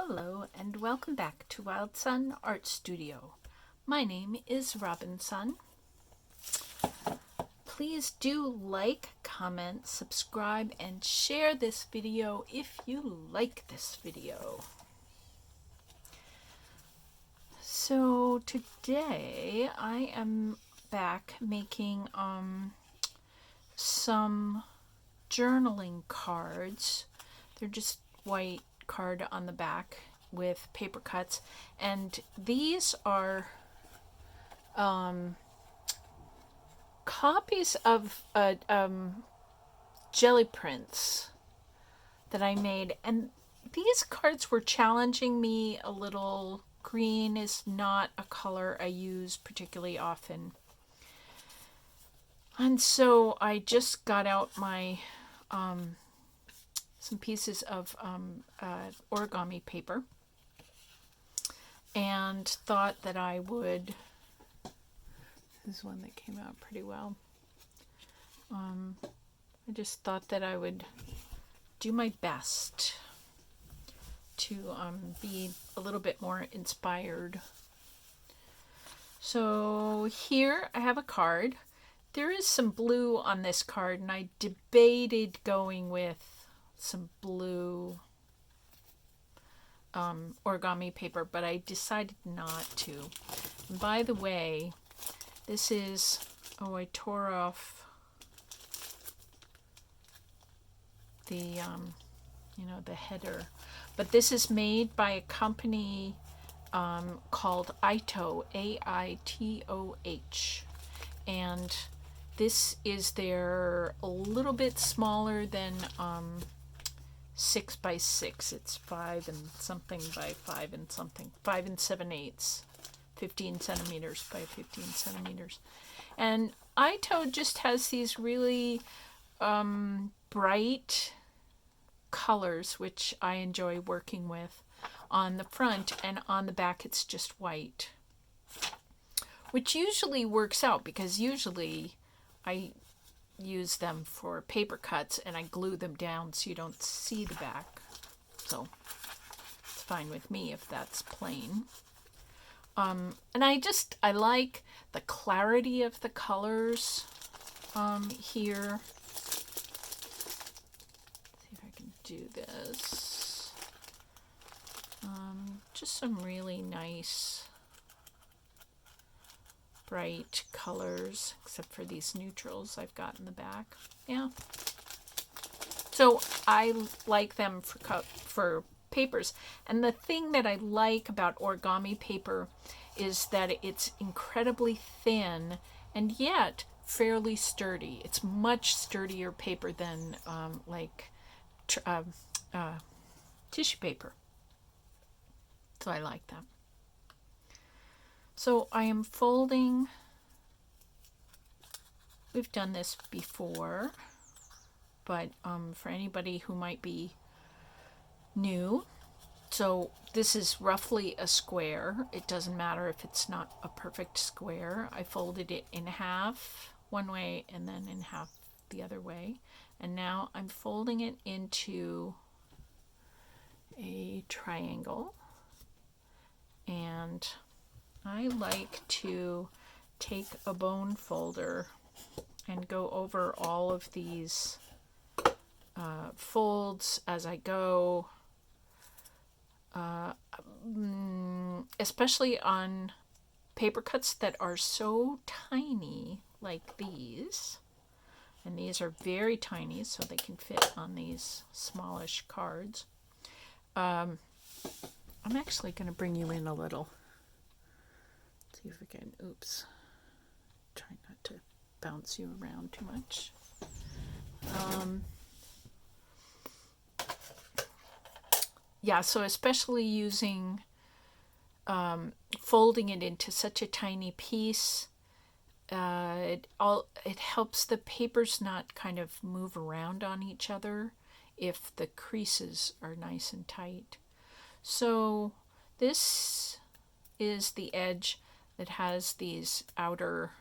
Hello and welcome back to Robinsunne Art Studio. My name is Robinsunne. Please do like, comment, subscribe, and share this video if you like this video. So today I am back making some journaling cards. They're just white card on the back with paper cuts, and these are copies of jelly prints that I made, and these cards were challenging me a little. Green is not a color I use particularly often, and so I just got out my some pieces of origami paper and thought that I would, this is one that came out pretty well. I just thought that I would do my best to be a little bit more inspired. So here I have a card. There is some blue on this card, and I debated going with some blue origami paper, but I decided not to. And by the way, this is, I tore off the the header, but this is made by a company called Aitoh, Aitoh, and this is their a little bit smaller than 6 by 6. It's 5 and something by 5 and something, 5 7/8, 15 centimeters by 15 centimeters. And Aitoh just has these really bright colors, which I enjoy working with on the front, and on the back it's just white, which usually works out because usually I use them for paper cuts and I glue them down so you don't see the back. So it's fine with me if that's plain. And I like the clarity of the colors here. Let's see if I can do this. Just some really nice bright colors, except for these neutrals I've got in the back. Yeah. So I like them for papers. And the thing that I like about origami paper is that it's incredibly thin and yet fairly sturdy. It's much sturdier paper than tissue paper. So I like that. So I am folding, we've done this before, but for anybody who might be new, so this is roughly a square. It doesn't matter if it's not a perfect square. I folded it in half one way and then in half the other way. And now I'm folding it into a triangle, and I like to take a bone folder and go over all of these folds as I go, especially on paper cuts that are so tiny like these. And these are very tiny, so they can fit on these smallish cards. I'm actually going to bring you in a little. See if I can, try not to bounce you around too much. Yeah, so especially using, folding it into such a tiny piece, it helps the papers not kind of move around on each other if the creases are nice and tight. So this is the edge that has these outer,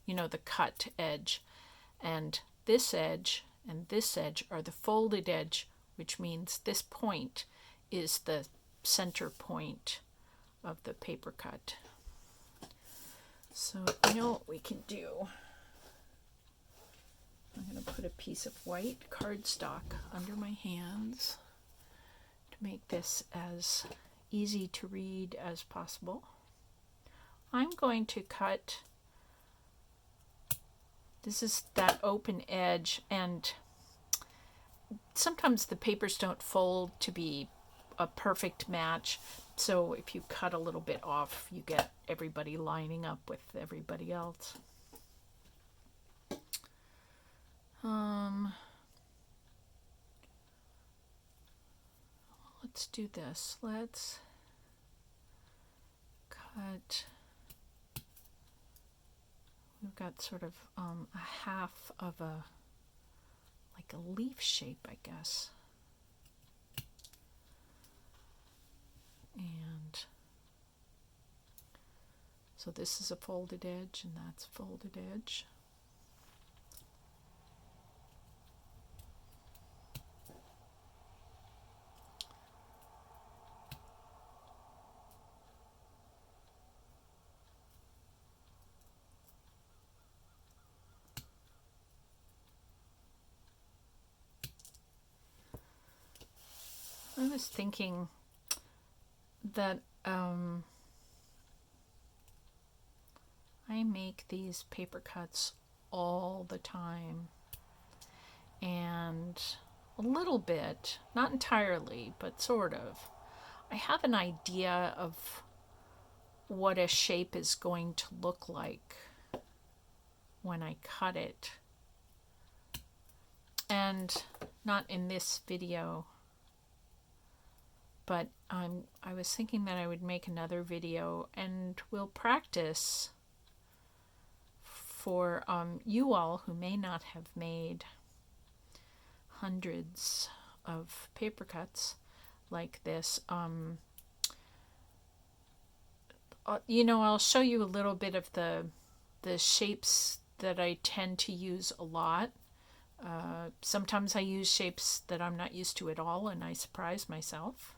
the cut edge, and this edge and this edge are the folded edge, which means this point is the center point of the paper cut. So you know what we can do? I'm going to put a piece of white cardstock under my hands to make this as easy to read as possible. I'm going to cut, this is that open edge, and sometimes the papers don't fold to be a perfect match, so if you cut a little bit off, you get everybody lining up with everybody else. Let's do this. Let's cut, we've got sort of a half of a, like a leaf shape, I guess. And so this is a folded edge and that's a folded edge. I was thinking that I make these paper cuts all the time, and a little bit, not entirely, but sort of, I have an idea of what a shape is going to look like when I cut it. And not in this video, but I was thinking that I would make another video and we'll practice for you all who may not have made hundreds of paper cuts like this. You know, I'll show you a little bit of the shapes that I tend to use a lot. Sometimes I use shapes that I'm not used to at all, and I surprise myself.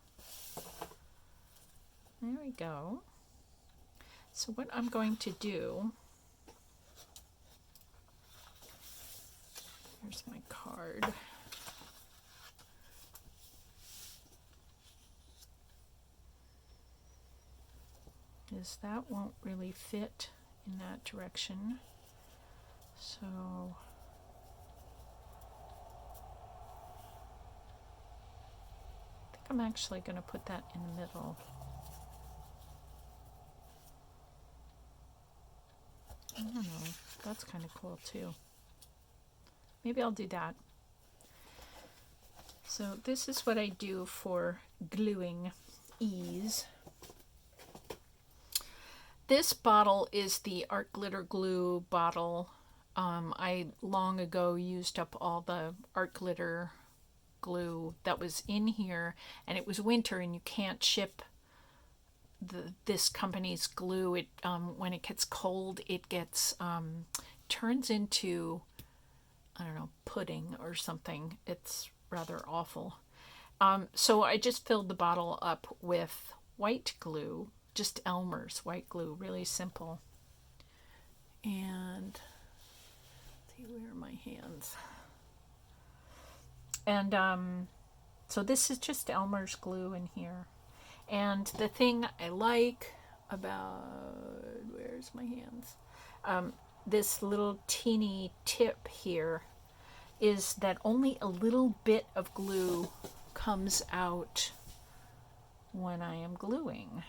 There we go. So what I'm going to do, here's my card. Is that won't really fit in that direction. So I think I'm actually going to put that in the middle. I don't know, that's kind of cool too. Maybe I'll do that. So this is what I do for gluing ease. This bottle is the art glitter glue bottle. I long ago used up all the art glitter glue that was in here, and it was winter and you can't ship this company's glue. It when it gets cold, it gets turns into, I don't know, pudding or something. It's rather awful. So I just filled the bottle up with white glue, just Elmer's white glue, really simple. And let's see, where are my hands? And so this is just Elmer's glue in here. And the thing I like about, where's my hands? This little teeny tip here is that only a little bit of glue comes out when I am gluing.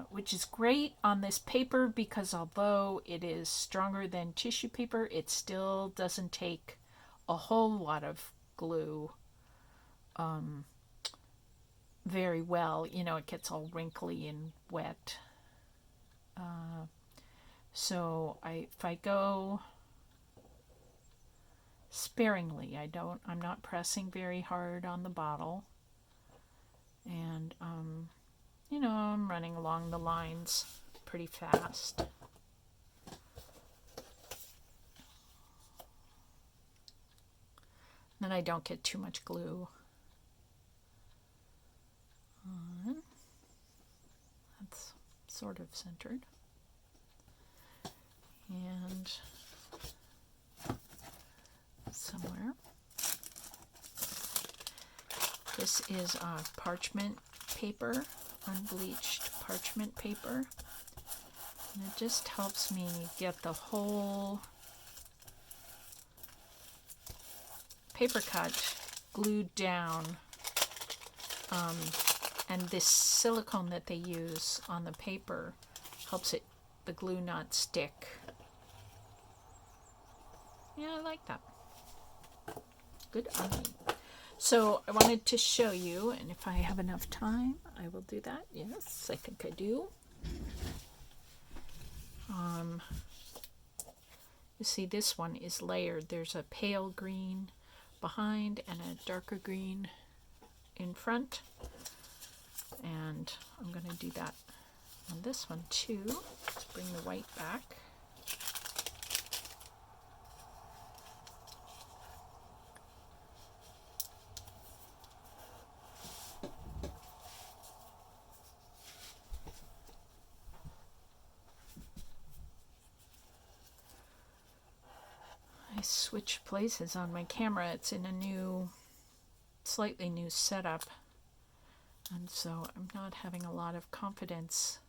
Which is great on this paper because although it is stronger than tissue paper, it still doesn't take a whole lot of glue very well. You know, it gets all wrinkly and wet. So if I go sparingly, I'm not pressing very hard on the bottle, and you know, I'm running along the lines pretty fast. Then I don't get too much glue on. That's sort of centered. And somewhere. This is parchment paper, unbleached parchment paper. And it just helps me get the whole paper cut glued down. And this silicone that they use on the paper helps the glue not stick. Yeah, I like that. Good on me. So I wanted to show you, and if I have enough time, I will do that. Yes, I think I do. You see, this one is layered. There's a pale green behind and a darker green in front. And I'm going to do that on this one too. Let's bring the white back. I switched places on my camera. It's in a slightly new setup. And so I'm not having a lot of confidence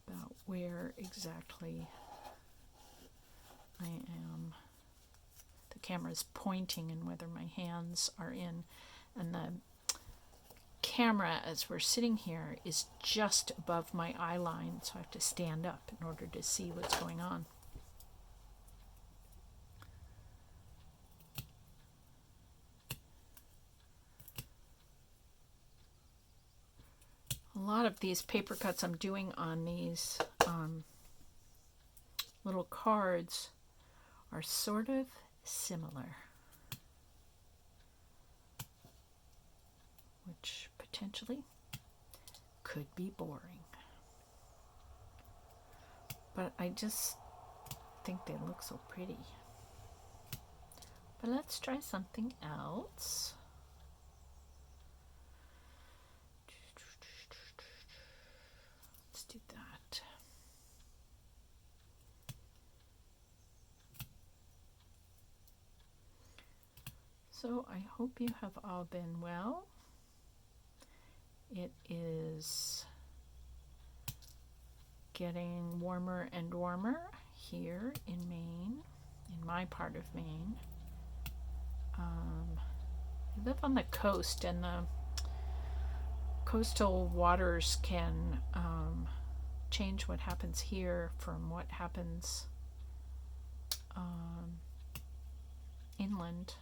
about where exactly I am. The camera's pointing and whether my hands are in. And the camera, as we're sitting here, is just above my eye line, so I have to stand up in order to see what's going on. A lot of these paper cuts I'm doing on these little cards are sort of similar, which potentially could be boring. But I just think they look so pretty. But let's try something else. Let's do that. So I hope you have all been well. It is getting warmer and warmer here in Maine, in my part of Maine. I live on the coast, and the coastal waters can change what happens here from what happens inland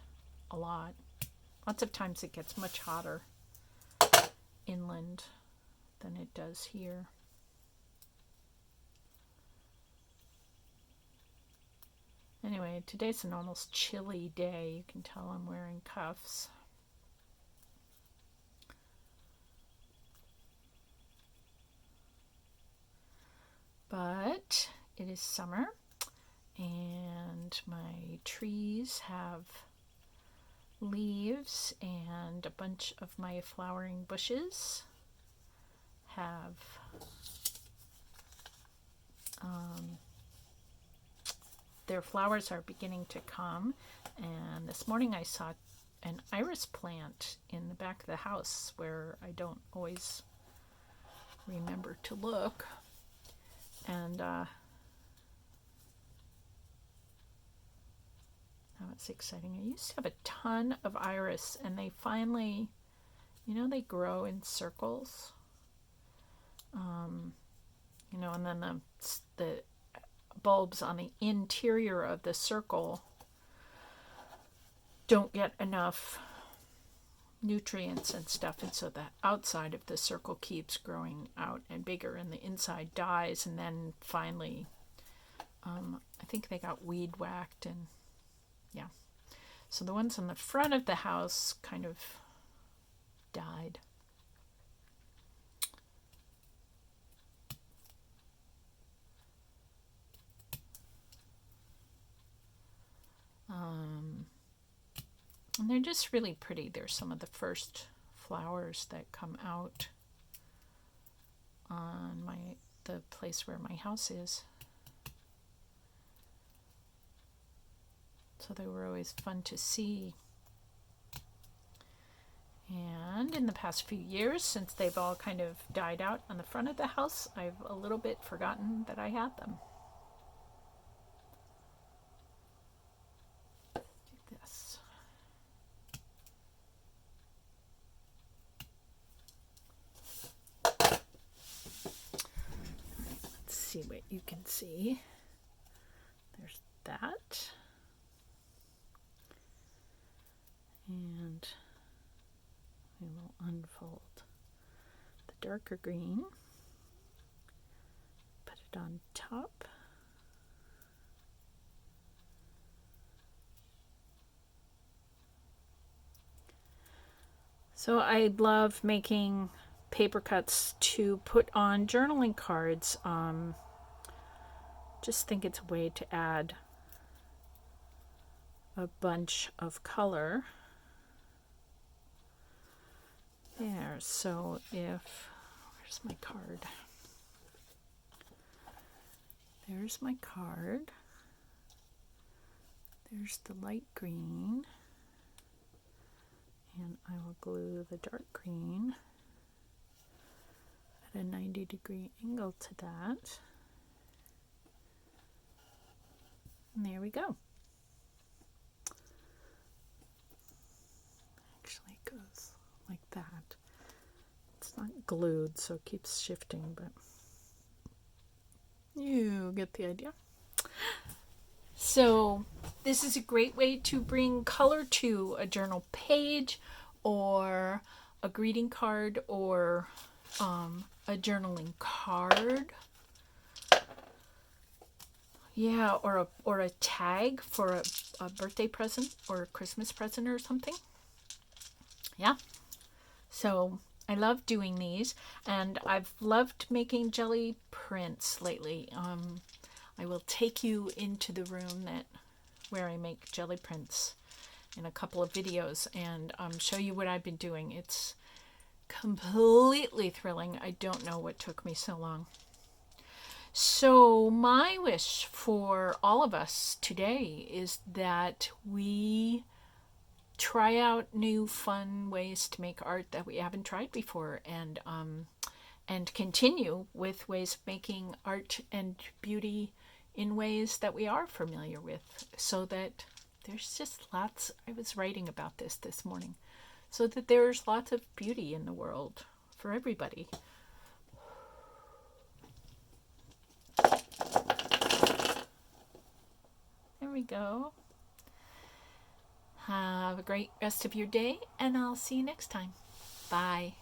a lot. Lots of times it gets much hotter inland than it does here. Anyway, today's an almost chilly day. You can tell I'm wearing cuffs. But it is summer, and my trees have leaves, and a bunch of my flowering bushes have their flowers are beginning to come. And this morning I saw an iris plant in the back of the house where I don't always remember to look. And now it's exciting. I used to have a ton of iris, and they finally, they grow in circles. And then the bulbs on the interior of the circle don't get enough nutrients and stuff, and so the outside of the circle keeps growing out and bigger, and the inside dies, and then finally I think they got weed whacked, and yeah, so the ones on the front of the house kind of died. And they're just really pretty. They're some of the first flowers that come out on the place where my house is. So they were always fun to see. And in the past few years, since they've all kind of died out on the front of the house, I've a little bit forgotten that I had them. Like this. Let's see what you can see. There's that. And we will unfold the darker green, put it on top. So I love making paper cuts to put on journaling cards. Just think it's a way to add a bunch of color. There, so where's my card? There's my card. There's the light green. And I will glue the dark green at a 90-degree angle to that. And there we go. Actually, it goes like that. It's not glued, so it keeps shifting, but you get the idea. So this is a great way to bring color to a journal page or a greeting card or a journaling card. Yeah, or a tag for a birthday present or a Christmas present or something. Yeah. So I love doing these, and I've loved making jelly prints lately. I will take you into the room where I make jelly prints in a couple of videos and show you what I've been doing. It's completely thrilling. I don't know what took me so long. So my wish for all of us today is that we try out new fun ways to make art that we haven't tried before, and continue with ways of making art and beauty in ways that we are familiar with, so that there's just lots. I was writing about this morning, so that there's lots of beauty in the world for everybody. There we go. Have a great rest of your day, and I'll see you next time. Bye.